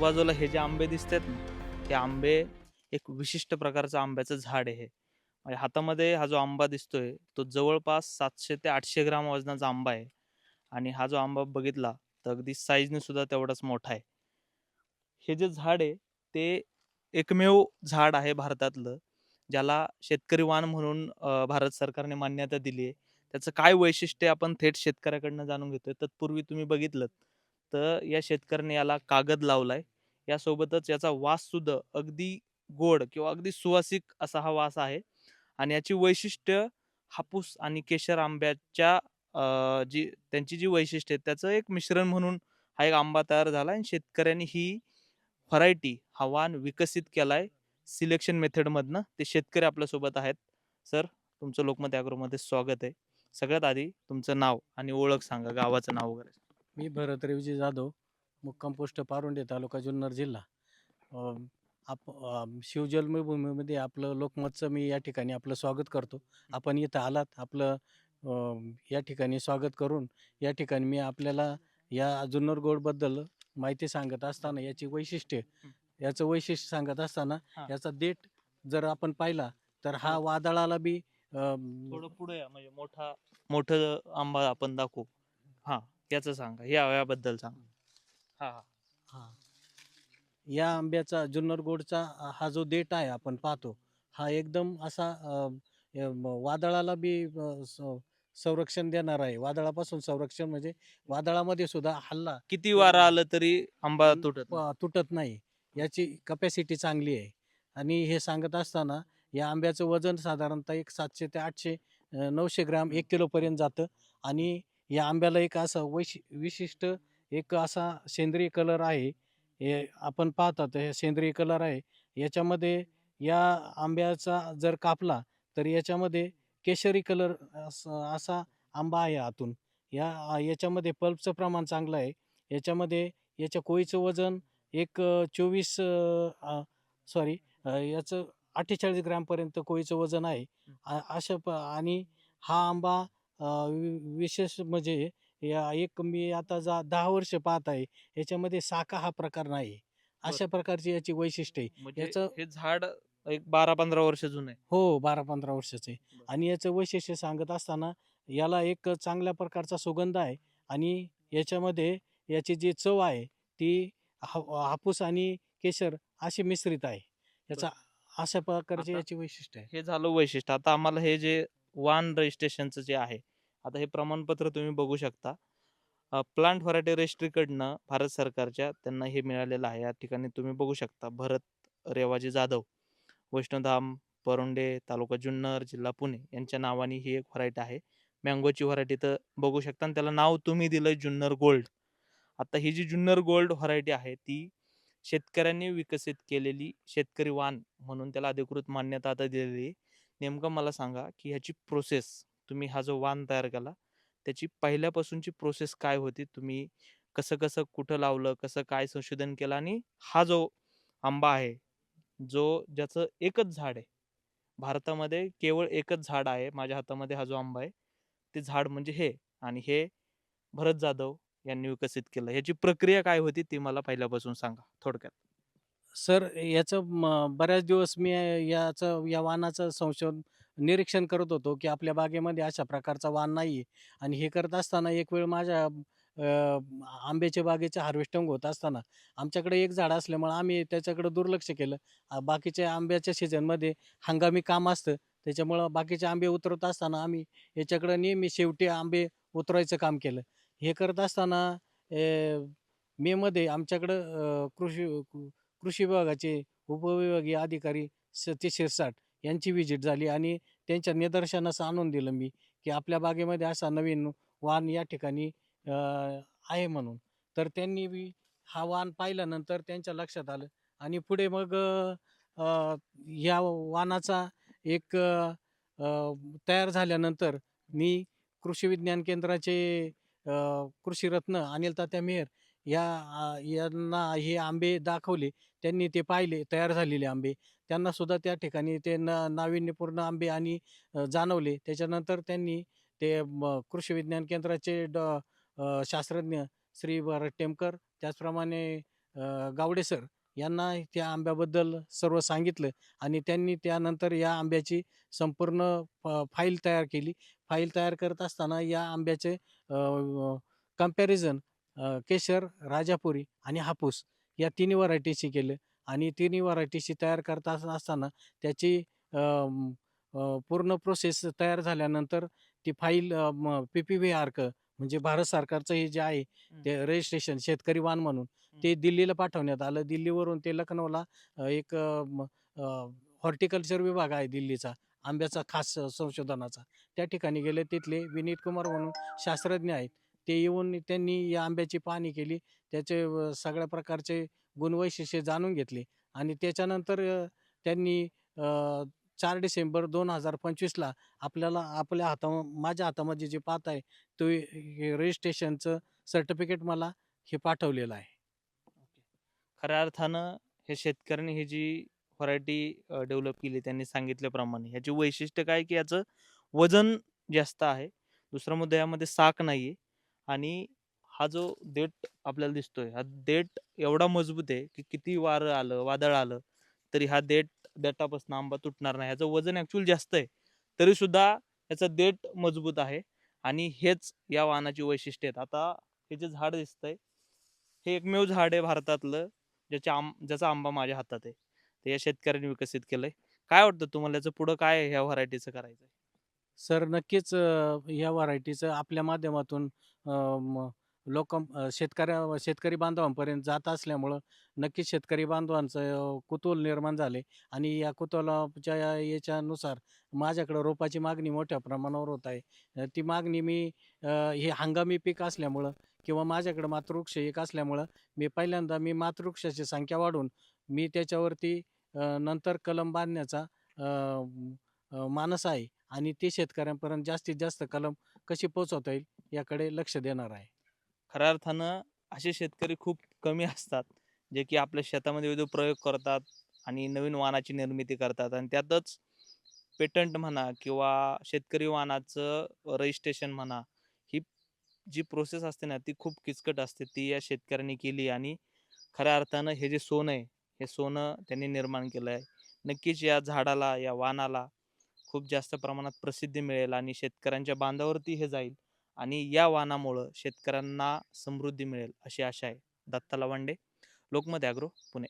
बाजूला हे जे आंबे दिसतात ना, हे आंबे एक विशिष्ट प्रकारचं आंब्याचं झाड आहे हे. म्हणजे हातामध्ये हा जो आंबा दिसतोय, तो जवळपास 700 ते 800 ग्राम वजनाचा आंबा आहे आणि हा जो आंबा बघितला, तर अगदी साईजने सुद्धा तेवढाच मोठा आहे. हे जे झाड आहे, ते एकमेव झाड आहे भारतातलं, ज्याला शेतकरी वाण म्हणून भारत सरकारने मान्यता दिली आहे. त्याचं काय वैशिष्ट्य आहे आपण थेट शेतकऱ्याकडनं जाणून घेतोय. तत्पूर्वी तुम्ही बघितलंत, तर या शेतकऱ्याने याला कागद लावलाय. यासोबतच याचा वाससुद्धा अगदी गोड किंवा अगदी सुवासिक असा हा वास आहे आणि याची वैशिष्ट्य हापूस आणि केशर आंब्याच्या जी त्यांची जी वैशिष्ट्य आहेत, त्याचं एक मिश्रण म्हणून हा एक आंबा तयार झाला आणि शेतकऱ्यांनी ही व्हरायटी हा वाण विकसित केलाय सिलेक्शन मेथडमधनं. ते शेतकरी आपल्यासोबत आहेत. सर, तुमचं लोकमत ॲग्रोमध्ये स्वागत आहे. सगळ्यात आधी तुमचं नाव आणि ओळख सांगा, गावाचं नाव वगैरे. मी भरत रेवजी जाधव, मुक्काम पोस्ट पारुंडे, तालुका जुन्नर, जिल्हा. अ, शिवजन्मभूमीमध्ये आपलं लोकमतचं मी या ठिकाणी आपलं स्वागत करतो. आपण इथं आलात, आपलं अ, या ठिकाणी स्वागत करून या ठिकाणी मी आपल्याला या जुन्नर गोडबद्दल माहिती सांगत असताना याचं वैशिष्ट्य सांगत असताना हां, याचा देठ जर आपण पाहिला तर हा थोडं वादळाला बी थोडं पुढे या म्हणजे मोठं आंबा आपण दाखवू. हां, याचं सांगा. याबद्दल सांगा. हां, हां. हां. या आंब्याचा जुन्नर गोडचा हा जो देठ आहे आपण पाहतो, हा एकदम असा वादळाला बी संरक्षण देणारा आहे. वादळापासून संरक्षण म्हणजे वादळामध्ये सुद्धा हल्ला किती तर वारा आलं तरी आंबा तुटत नाही. तुटत नाही. याची कपॅसिटी चांगली आहे. आणि हे सांगत असताना या आंब्याचं वजन साधारणतः एक 700 ते 800 900 ग्राम हं. 1 किलोपर्यंत जातं. आणि या आंब्याला एक असं विशिष्ट एक असा सेंद्रिय कलर आहे. हे आपण पाहता तर हे सेंद्रिय कलर आहे. याच्यामध्ये या आंब्याचा जर कापला तर याच्यामध्ये केशरी कलर असा आंबा आहे आतून. याच्यामध्ये पल्पचं प्रमाण चांगलं आहे. याच्यामध्ये याच्या कोळीचं वजन एक 24 सॉरी याचं 48 ग्रॅमपर्यंत कोळीचं वजन आहे. हं. अशा आणि हा आंबा विशेष म्हणजे एक मी आता 10 वर्ष पाहत आहे. याच्यामध्ये साका हा प्रकार नाही. बरं. अशा प्रकारची याची वैशिष्ट्य आहे. म्हणजे याचं हे झाड एक 12-15 वर्ष जुनं आहे. हो, 12-15 वर्षाचं आहे. बरं. आणि याचं वैशिष्ट्य सांगत असताना याला एक चांगल्या प्रकारचा सुगंध आहे. आणि याच्यामध्ये याची जी चव आहे ती हापूस आणि केशर अशी मिश्रित आहे. बरं. याचा अशा प्रकारची आता याची वैशिष्ट्य आहे. हे झालं वैशिष्ट्य. आता आम्हाला हे जे वान रजिस्ट्रेशनचं जे आहे, आता हे प्रमाणपत्र तुम्ही बघू शकता. प्लांट व्हरायटी रजिस्ट्रीकडनं भारत सरकारच्या त्यांना हे मिळालेलं आहे. या ठिकाणी तुम्ही बघू शकता भरत रेवाजी जाधव, वैष्णवधाम, परुंडे, तालुका जुन्नर, जिल्हा पुणे यांच्या नावाने ही एक व्हरायटी आहे. मँगोची व्हरायटी तर बघू शकता आणि त्याला नाव तुम्ही दिलंय जुन्नर गोल्ड. आता ही जी जुन्नर गोल्ड व्हरायटी आहे ती शेतकऱ्यांनी विकसित केलेली शेतकरी वाण म्हणून त्याला अधिकृत मान्यता आता दिलेली आहे. नेमकं मला सांगा, की ह्याची प्रोसेस तुम्ही हा जो वाण तयार केला, त्याची पहिल्यापासूनची प्रोसेस काय होती? तुम्ही कसं-कसं कुठं लावलं? कसं काय संशोधन केलं? आणि हा जो आंबा आहे, ज्याचं एकच झाड आहे. भारतामध्ये केवळ एकच झाड आहे. माझ्या हातामध्ये हा जो आंबा आहे, ते झाड म्हणजे हे आणि हे भरत जाधव यांनी विकसित केलं. ह्याची प्रक्रिया काय होती ती मला पहिल्यापासून सांगा थोडक्यात? सर याचं बऱ्याच दिवस मी या वाणाचं निरीक्षण करत होतो, की आपल्या बागेमध्ये अशा प्रकारचा वाण नाहीये. आणि हे करत असताना एक वेळ माझ्या आंब्याच्या बागेचं हार्वेस्टिंग होत असताना आमच्याकडे एक झाड असल्यामुळे आम्ही त्याच्याकडे दुर्लक्ष केलं. बाकीच्या आंब्याच्या सीझनमध्ये हंगामी काम असतं. त्याच्यामुळं बाकीचे आंबे उतरवत असताना आम्ही याच्याकडे नेहमी शेवटी आंबे उतरवायचं काम केलं. हे करत असताना मेमध्ये आमच्याकडं कृषी विभागाचे उपविभागीय अधिकारी सतीश शिरसाट यांची व्हिजिट झाली. आणि त्यांच्या निदर्शनास आणून दिलं मी, की आपल्या बागेमध्ये असा नवीन वाण या ठिकाणी आहे म्हणून. तर त्यांनी बी हा वाण पाहिल्यानंतर त्यांच्या लक्षात आलं. आणि पुढे मग या वाणाचा एक तयार झाल्यानंतर मी कृषी विज्ञान केंद्राचे कृषीरत्न अनिल तात्या मेहर यांना हे आंबे दाखवले. त्यांनी ते पाहिले तयार झालेले आंबे. त्यांना सुद्धा त्या ठिकाणी ते नाविन्यपूर्ण आंबे आणि जाणवले. त्याच्यानंतर त्यांनी ते कृषी विज्ञान केंद्राचे शास्त्रज्ञ श्री भरत टेमकर, त्याचप्रमाणे गावडे सर यांना त्या आंब्याबद्दल सर्व सांगितलं आणि त्यांनी त्यानंतर या आंब्याची संपूर्ण फाईल तयार केली. फाईल तयार करत असताना या आंब्याचे कंपॅरिझन केशर, राजापुरी आणि हापूस या तिन्ही व्हरायटीशी केलं आणि तिन्ही व्हरायटीशी तयार करत असताना त्याची पूर्ण प्रोसेस तयार झाल्यानंतर ती फाईल PPV म्हणजे भारत सरकारचं हे जे आहे ते रजिस्ट्रेशन शेतकरी वाण म्हणून ते दिल्लीला पाठवण्यात आलं. दिल्लीवरून ते लखनौला एक हॉर्टिकल्चर विभाग आहे दिल्लीचा, आंब्याचा खास संशोधनाचा. त्या ठिकाणी गेले. तिथले विनीत कुमार म्हणून शास्त्रज्ञ आहेत. ते येऊन त्यांनी या आंब्याची पाहणी केली. त्याचे सगळ्या प्रकारचे गुणवैशिष्ट्ये जाणून घेतली आणि त्याच्यानंतर त्यांनी 4 डिसेंबर 2025ला आपल्याला माझ्या हातामध्ये जे पाहत तो हे रजिस्ट्रेशनचं सर्टिफिकेट मला हे पाठवलेलं आहे. खऱ्या अर्थानं हे शेतकऱ्यांनी ही जी व्हरायटी डेव्हलप केली त्यांनी सांगितल्याप्रमाणे ह्याची वैशिष्ट्य काय की याचं वजन जास्त आहे. दुसरा मुद्दा यामध्ये साख नाहीये आणि हा जो देठ आपल्याला दिसतोय, हा देठ एवढा मजबूत आहे की किती वारं आलं, वादळ आलं, तरी हा देठापासून आंबा तुटणार नाही. ह्याचं वजन ॲक्चुअल जास्त आहे. तरीसुद्धा याचं देठ मजबूत आहे आणि हेच या वाहनाची वैशिष्ट्य आहेत. आता हे जे झाड दिसतंय, हे एकमेव झाड आहे भारतातलं ज्याचा आंबा माझ्या हातात आहे. ते या शेतकऱ्यांनी विकसित केलंय. काय वाटतं तुम्हाला याचं पुढं काय ह्या व्हरायटीचं करायचंय? सर नक्कीच या व्हरायटीचं आपल्या माध्यमातून अ, म शेतकरी बांधवांपर्यंत जात असल्यामुळं नक्कीच शेतकरी बांधवांचं कुतूहल निर्माण झाले आणि या कुतूहलाच्या याच्यानुसार माझ्याकडं रोपाची मागणी मोठ्या प्रमाणावर होत आहे. ती मागणी मी हे हंगामी पीक असल्यामुळं किंवा माझ्याकडं मातृवृक्ष एक असल्यामुळं मी पहिल्यांदा मातृवृक्षाची संख्या वाढवून मी त्याच्यावरती नंतर कलम बांधण्याचा मानस आहे. आणि ते शेतकऱ्यांपर्यंत जास्तीत जास्त कलम कशी पोहोचवता येईल याकडे लक्ष देणार आहे. खऱ्या अर्थानं असे शेतकरी खूप कमी असतात, जे की आपल्या शेतामध्ये विविध प्रयोग करतात आणि नवीन वाणाची निर्मिती करतात आणि त्यातच पेटंट म्हणा किंवा शेतकरी वाणाचं रजिस्ट्रेशन म्हणा, ही जी प्रोसेस असते ना, ती खूप किचकट असते. ती या शेतकऱ्यांनी केली आणि खऱ्या अर्थानं हे जे सोनं आहे, हे सोनं त्यांनी निर्माण केलं आहे. नक्कीच या झाडाला, या वाणाला खूप जास्त प्रमाणात प्रसिद्धी मिळेल आणि शेतकऱ्यांच्या बांधावरती हे जाईल आणि या वाणामुळं शेतकऱ्यांना समृद्धी मिळेल अशी आशा आहे. दत्ता लवांडे, लोकमत ॲग्रो, पुणे.